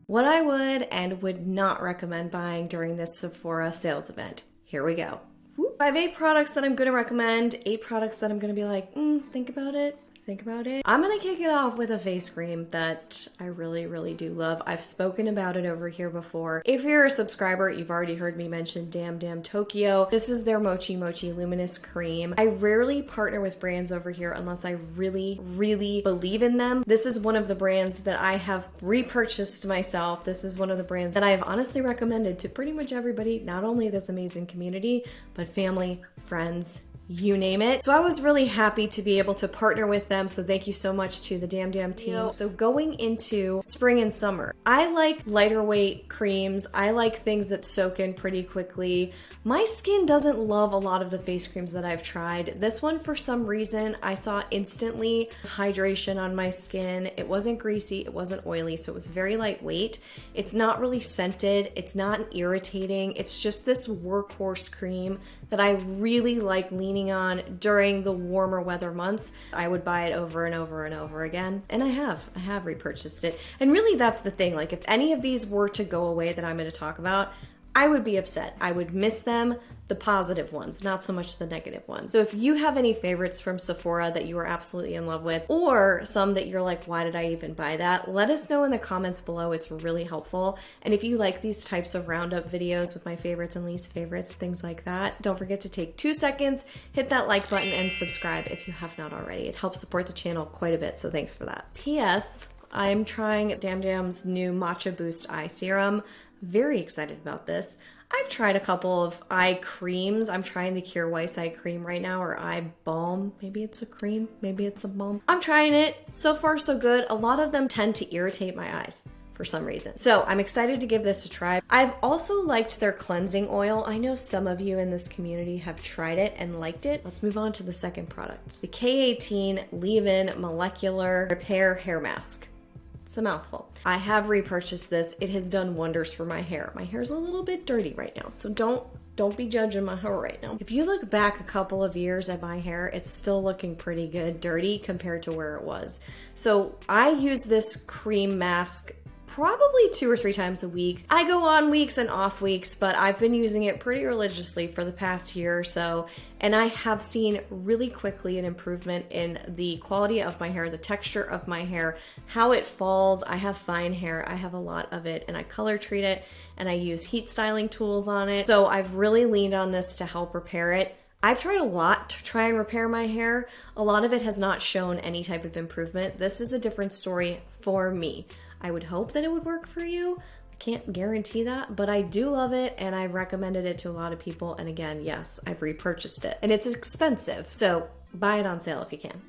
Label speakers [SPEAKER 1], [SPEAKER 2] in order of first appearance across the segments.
[SPEAKER 1] What I would and would not recommend buying during this Sephora sales event. Here we go. I have 8 products that I'm going to recommend, 8 products that I'm going to be like, think about it. Think about it. I'm gonna kick it off with a face cream that I really do love. I've spoken about it over here before. If you're a subscriber, you've already heard me mention Damn Tokyo. This is their Mochi Luminous Cream. I rarely partner with brands over here unless I really believe in them. This is one of the brands that I have repurchased myself. This is one of the brands that I have honestly recommended to pretty much everybody, not only this amazing community, but family, friends, you name it. So I was really happy to be able to partner with them. So thank you so much to the Damn team. So going into spring and summer, I like lighter weight creams. I like things that soak in pretty quickly. My skin doesn't love a lot of the face creams that I've tried. This one, for some reason, I saw instantly hydration on my skin. It wasn't greasy, it wasn't oily, so it was very lightweight. It's not really scented, it's not irritating. It's just this workhorse cream that I really like leaning on during the warmer weather months. I would buy it over and over again. And I have repurchased it. And really that's the thing. Like if any of these were to go away that I'm going to talk about, I would be upset. I would miss them, the positive ones, not so much the negative ones. So if you have any favorites from Sephora that you are absolutely in love with, or some that you're like, why did I even buy that? Let us know in the comments below. It's really helpful. And if you like these types of roundup videos with my favorites and least favorites, things like that, don't forget to take 2 seconds, hit that like button and subscribe if you have not already. It helps support the channel quite a bit, so thanks for that. P.S. I'm trying Dam's new Matcha Boost Eye Serum. Very excited about this. I've tried a couple of eye creams. I'm trying the Cure Weiss eye cream right now, or eye balm. Maybe it's a cream, maybe it's a balm. I'm trying it. So far, so good. A lot of them tend to irritate my eyes for some reason. So I'm excited to give this a try. I've also liked their cleansing oil. I know some of you in this community have tried it and liked it. Let's move on to the second product. The K18 Leave-In Molecular Repair Hair Mask. It's a mouthful. I have repurchased this. It has done wonders for my hair. My hair's a little bit dirty right now, so don't be judging my hair right now. If you look back a couple of years at my hair, it's still looking pretty good, dirty compared to where it was. So I use this cream mask probably 2 or 3 times a week. I go on weeks and off weeks, but I've been using it pretty religiously for the past year or so, and I have seen really quickly an improvement in the quality of my hair, the texture of my hair, how it falls. I have fine hair, I have a lot of it, and I color treat it, and I use heat styling tools on it. So I've really leaned on this to help repair it. I've tried a lot to try and repair my hair. A lot of it has not shown any type of improvement. This is a different story for me. I would hope that it would work for you. I can't guarantee that, but I do love it and I've recommended it to a lot of people. And again, yes, I've repurchased it and it's expensive. So buy it on sale if you can.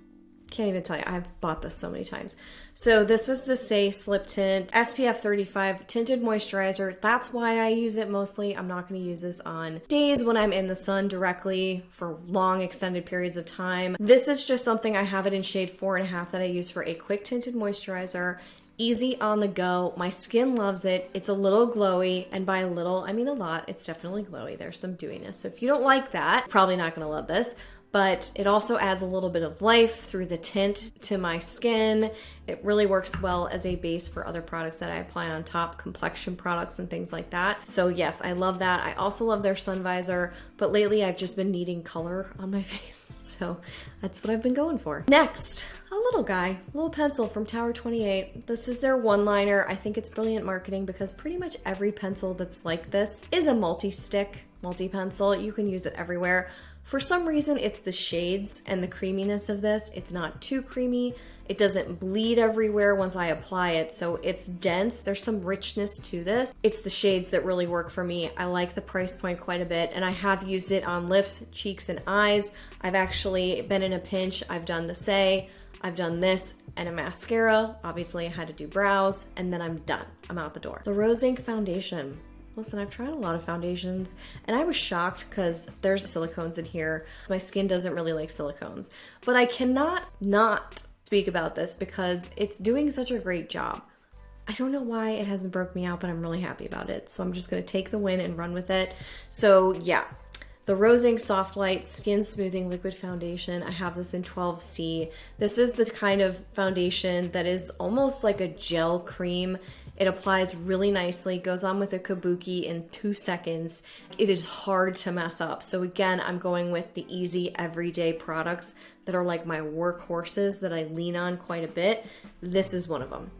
[SPEAKER 1] Can't even tell you, I've bought this so many times. So this is the Sayslip Tint SPF 35 Tinted Moisturizer. That's why I use it mostly. I'm not going to use this on days when I'm in the sun directly for long extended periods of time. This is just something I have it in shade 4.5 that I use for a quick tinted moisturizer. Easy on the go. My skin loves it. It's a little glowy, and by a little, I mean a lot. It's definitely glowy. There's some dewiness. So if you don't like that, probably not going to love this. But it also adds a little bit of life through the tint to my skin. It really works well as a base for other products that I apply on top, complexion products and things like that. So yes, I love that. I also love their sun visor, but lately I've just been needing color on my face. So that's what I've been going for. Next, a little guy, a little pencil from Tower 28. This is their one-liner. I think it's brilliant marketing because pretty much every pencil that's like this is a multi-stick, multi-pencil. You can use it everywhere. For some reason, it's the shades and the creaminess of this. It's not too creamy. It doesn't bleed everywhere once I apply it, so it's dense. There's some richness to this. It's the shades that really work for me. I like the price point quite a bit, and I have used it on lips, cheeks, and eyes. I've actually been in a pinch. I've done the Say, I've done this, and a mascara. Obviously, I had to do brows, and then I'm done. I'm out the door. The Rose Inc Foundation. Listen, I've tried a lot of foundations and I was shocked because there's silicones in here. My skin doesn't really like silicones, but I cannot not speak about this because it's doing such a great job. I don't know why it hasn't broke me out, but I'm really happy about it. So I'm just gonna take the win and run with it. So yeah, the Rose Inc Soft Light Skin Smoothing Liquid Foundation. I have this in 12C. This is the kind of foundation that is almost like a gel cream. It applies really nicely, goes on with a kabuki in 2 seconds. It is hard to mess up. So again, I'm going with the easy everyday products that are like my workhorses that I lean on quite a bit. This is one of them.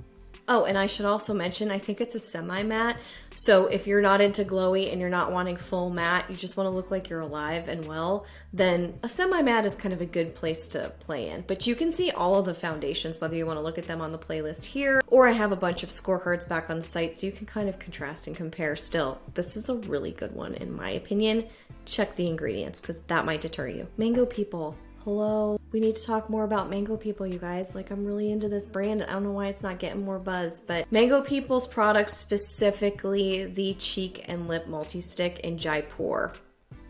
[SPEAKER 1] Oh, and I should also mention, I think it's a semi-matte. So if you're not into glowy and you're not wanting full matte, you just want to look like you're alive and well, then a semi-matte is kind of a good place to play in. But you can see all of the foundations, whether you want to look at them on the playlist here, or I have a bunch of scorecards back on the site, so you can kind of contrast and compare still. This is a really good one, in my opinion. Check the ingredients, because that might deter you. Mango People. Hello. We need to talk more about Mango People, you guys. Like, I'm really into this brand. I don't know why it's not getting more buzz, but Mango People's products, specifically the cheek and lip multi-stick in Jaipur,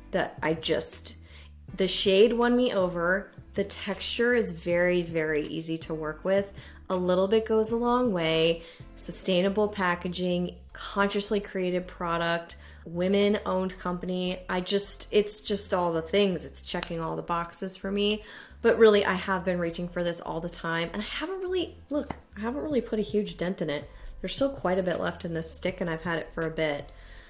[SPEAKER 1] the shade won me over. The texture is very, very easy to work with. A little bit goes a long way. Sustainable packaging, consciously created product, women-owned company. It's just all the things. It's checking all the boxes for me. But really, I have been reaching for this all the time, and I haven't really put a huge dent in it. There's still quite a bit left in this stick, and I've had it for a bit.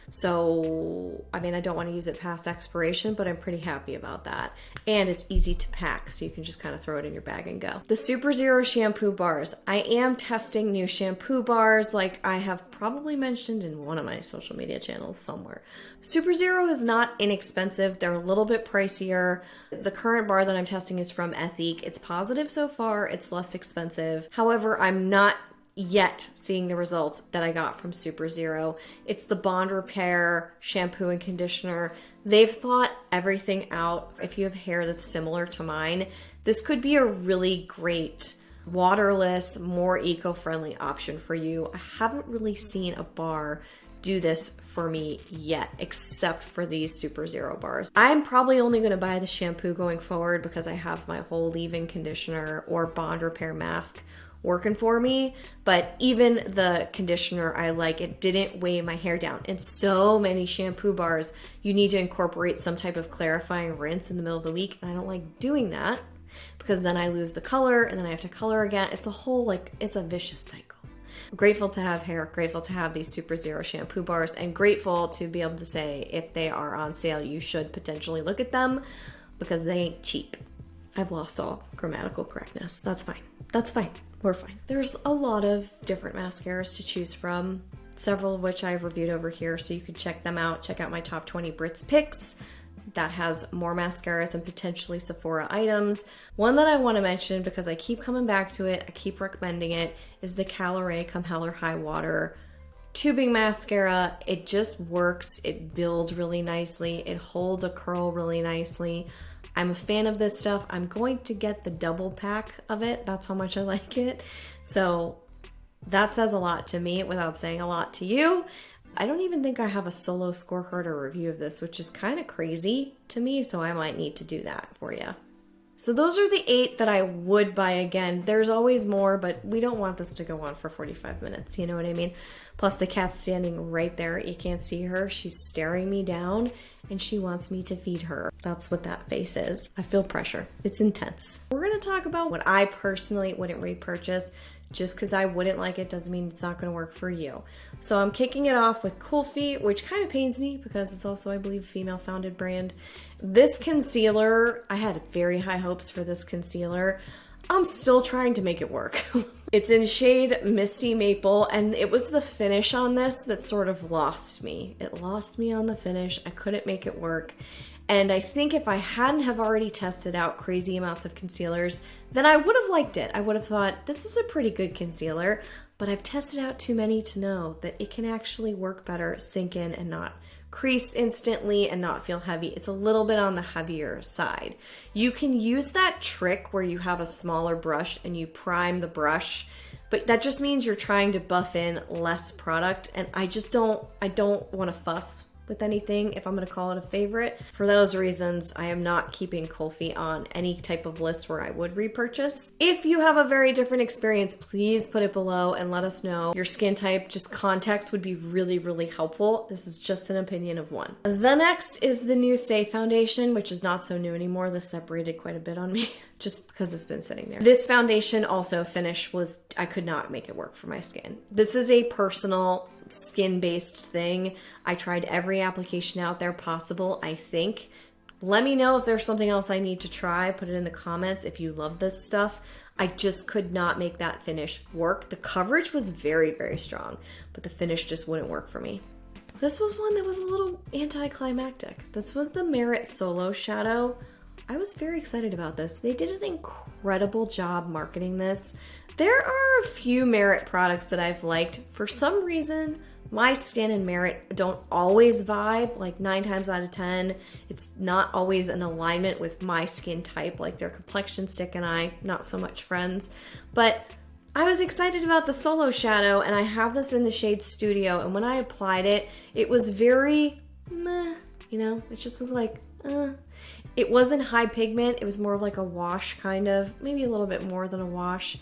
[SPEAKER 1] So, I mean, I don't want to use it past expiration, but I'm pretty happy about that. And it's easy to pack, so you can just kind of throw it in your bag and go. The Super Zero shampoo bars. I am testing new shampoo bars, like I have probably mentioned in one of my social media channels somewhere. Super Zero is not inexpensive. They're a little bit pricier. The current bar that I'm testing is from Ethique. It's positive so far. It's less expensive. However, I'm not yet seeing the results that I got from Super Zero. It's the bond repair shampoo and conditioner. They've thought everything out. If you have hair that's similar to mine, this could be a really great waterless, more eco-friendly option for you. I haven't really seen a bar do this for me yet, except for these Super Zero bars. I'm probably only going to buy the shampoo going forward because I have my whole leave-in conditioner or bond repair mask working for me, but even the conditioner I like. It didn't weigh my hair down. In so many shampoo bars, you need to incorporate some type of clarifying rinse in the middle of the week, and I don't like doing that because then I lose the color and then I have to color again. It's a whole, it's a vicious cycle. I'm grateful to have hair, grateful to have these Super Zero shampoo bars, and grateful to be able to say if they are on sale, you should potentially look at them because they ain't cheap. I've lost all grammatical correctness. That's fine. That's fine. We're fine. There's a lot of different mascaras to choose from, several of which I've reviewed over here, so you can check them out. Check out my top 20 Britt's picks. That has more mascaras and potentially Sephora items. One that I want to mention because I keep coming back to it, I keep recommending it, is the Caloray Come Hell or High Water tubing mascara. It just works. It builds really nicely. It holds a curl really nicely. I'm a fan of this stuff. I'm going to get the double pack of it. That's how much I like it. So that says a lot to me without saying a lot to you. I don't even think I have a solo scorecard or review of this, which is kind of crazy to me. So I might need to do that for you. So those are the 8 that I would buy again. There's always more, but we don't want this to go on for 45 minutes. You know what I mean? Plus the cat's standing right there. You can't see her. She's staring me down and she wants me to feed her. That's what that face is. I feel pressure. It's intense. We're going to talk about what I personally wouldn't repurchase. Just because I wouldn't like it doesn't mean it's not going to work for you. So I'm kicking it off with Cool Feet, which kind of pains me because it's also, I believe, a female-founded brand. This concealer, I had very high hopes for this concealer. I'm still trying to make it work. It's in shade Misty Maple, and it was the finish on this that sort of lost me. It lost me on the finish. I couldn't make it work. And I think if I hadn't have already tested out crazy amounts of concealers, then I would have liked it. I would have thought, this is a pretty good concealer, but I've tested out too many to know that it can actually work better, sink in, and not crease instantly and not feel heavy. It's a little bit on the heavier side. You can use that trick where you have a smaller brush and you prime the brush, but that just means you're trying to buff in less product, and I don't want to fuss with anything if I'm gonna call it a favorite. For those reasons, I am not keeping Kulfi on any type of list where I would repurchase. If you have a very different experience, please put it below and let us know your skin type. Just context would be really, really helpful. This is just an opinion of one. The next is the new Stay foundation, which is not so new anymore. This separated quite a bit on me just because it's been sitting there. This foundation also finish was, I could not make it work for my skin. This is a personal skin-based thing. I tried every application out there possible, I think. Let me know if there's something else I need to try. Put it in the comments if you love this stuff. I just could not make that finish work. The coverage was very, very strong, but the finish just wouldn't work for me. This was one that was a little anticlimactic. This was the Merit Solo Shadow. I was very excited about this. They did an incredible job marketing this. There are a few Merit products that I've liked. For some reason, my skin and Merit don't always vibe, like 9 times out of 10. It's not always in alignment with my skin type, like their complexion stick and I, not so much friends. But I was excited about the Solo Shadow, and I have this in the shade Studio, and when I applied it, it was very meh, you know? It just was like, It wasn't high pigment, it was more of like a wash kind of, maybe a little bit more than a wash.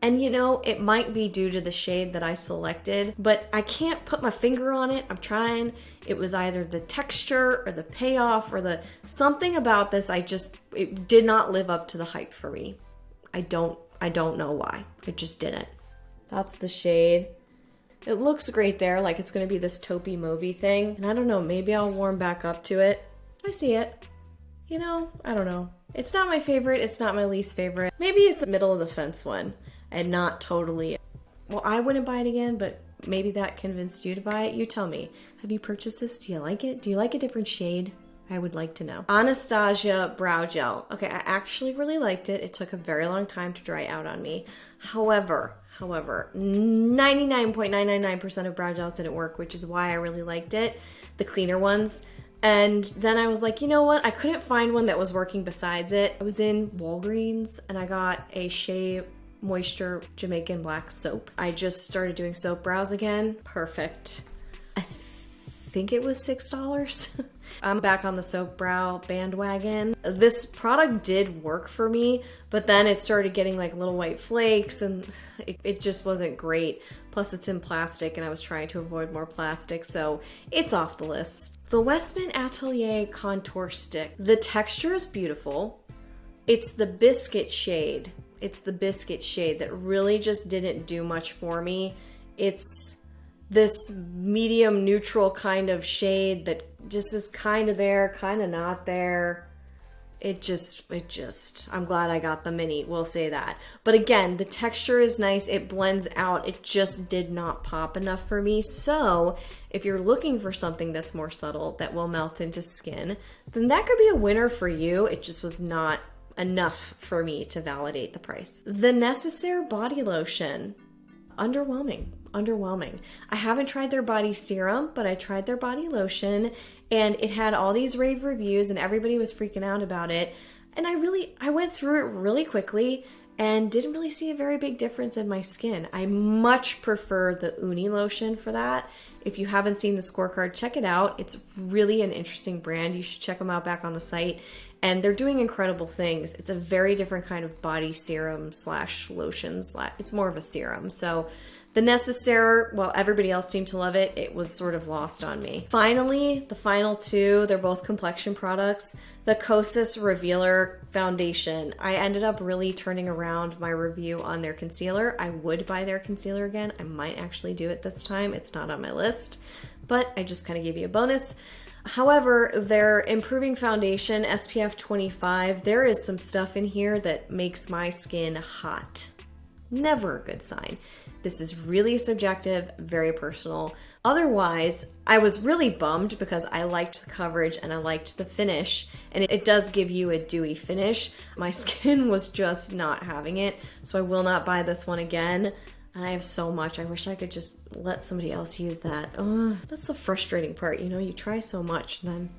[SPEAKER 1] And you know, it might be due to the shade that I selected, but I can't put my finger on it. I'm trying. It was either the texture or the payoff or the something about this. It did not live up to the hype for me. I don't know why. It just didn't. That's the shade. It looks great there, like it's gonna be this taupey mauvey thing. And I don't know, maybe I'll warm back up to it. I see it. You know, I don't know. It's not my favorite, it's not my least favorite. Maybe it's a middle of the fence one and not totally. Well, I wouldn't buy it again, but maybe that convinced you to buy it. You tell me. Have you purchased this? Do you like it? Do you like a different shade? I would like to know. Anastasia Brow Gel. Okay, I actually really liked it. It took a very long time to dry out on me. However, 99.999% of brow gels didn't work, which is why I really liked it. The cleaner ones. And then I was like, you know what? I couldn't find one that was working besides it. I was in Walgreens and I got a Shea Moisture Jamaican Black soap. I just started doing soap brows again. Perfect. I think it was $6. I'm back on the soap brow bandwagon. This product did work for me, but then it started getting like little white flakes and it just wasn't great. Plus it's in plastic and I was trying to avoid more plastic, so it's off the list. The Westman Atelier Contour Stick. The texture is beautiful. It's the biscuit shade. It's the biscuit shade that really just didn't do much for me. It's this medium neutral kind of shade that just is kind of there, kind of not there. I'm glad I got the mini, we'll say that. But again, the texture is nice, it blends out, it just did not pop enough for me. So if you're looking for something that's more subtle, that will melt into skin, then that could be a winner for you. It just was not enough for me to validate the price. The Necessaire Body Lotion. Underwhelming. I haven't tried their body serum, but I tried their body lotion and it had all these rave reviews and everybody was freaking out about it. And I went through it really quickly and didn't really see a very big difference in my skin. I much prefer the Uni lotion for that. If you haven't seen the scorecard, check it out. It's really an interesting brand. You should check them out back on the site. And they're doing incredible things. It's a very different kind of body serum slash lotion. It's more of a serum. So the Necessaire, well, everybody else seemed to love it. It was sort of lost on me. Finally, the final two, they're both complexion products. The Kosas Revealer Foundation. I ended up really turning around my review on their concealer. I would buy their concealer again. I might actually do it this time. It's not on my list, but I just kind of gave you a bonus. However, their improving foundation, SPF 25, there is some stuff in here that makes my skin hot. Never a good sign. This is really subjective, very personal. Otherwise, I was really bummed because I liked the coverage and I liked the finish, and it does give you a dewy finish. My skin was just not having it, so I will not buy this one again. And I have so much. I wish I could just let somebody else use that. That's the frustrating part, you know, you try so much and then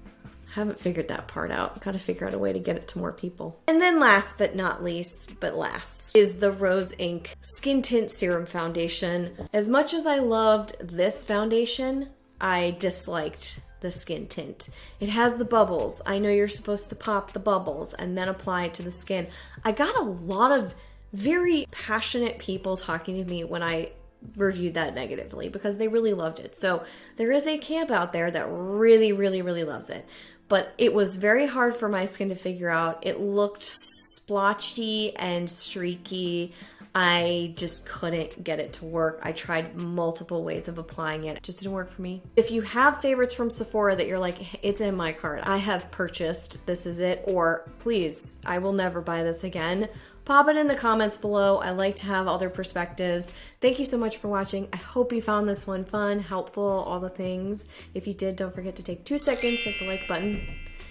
[SPEAKER 1] haven't figured that part out. Gotta figure out a way to get it to more people. And then last but not least, but last, is the Rose Inc Skin Tint Serum Foundation. As much as I loved this foundation, I disliked the skin tint. It has the bubbles. I know you're supposed to pop the bubbles and then apply it to the skin. I got a lot of very passionate people talking to me when I reviewed that negatively because they really loved it. So there is a camp out there that really, really, really loves it. But it was very hard for my skin to figure out. It looked splotchy and streaky. I just couldn't get it to work. I tried multiple ways of applying it. It just didn't work for me. If you have favorites from Sephora that you're like, it's in my cart, I have purchased, this is it, or please, I will never buy this again, pop it in the comments below. I like to have other perspectives. Thank you so much for watching. I hope you found this one fun, helpful, all the things. If you did, don't forget to take 2 seconds, hit the like button,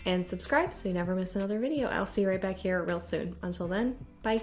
[SPEAKER 1] and subscribe so you never miss another video. I'll see you right back here real soon. Until then, bye.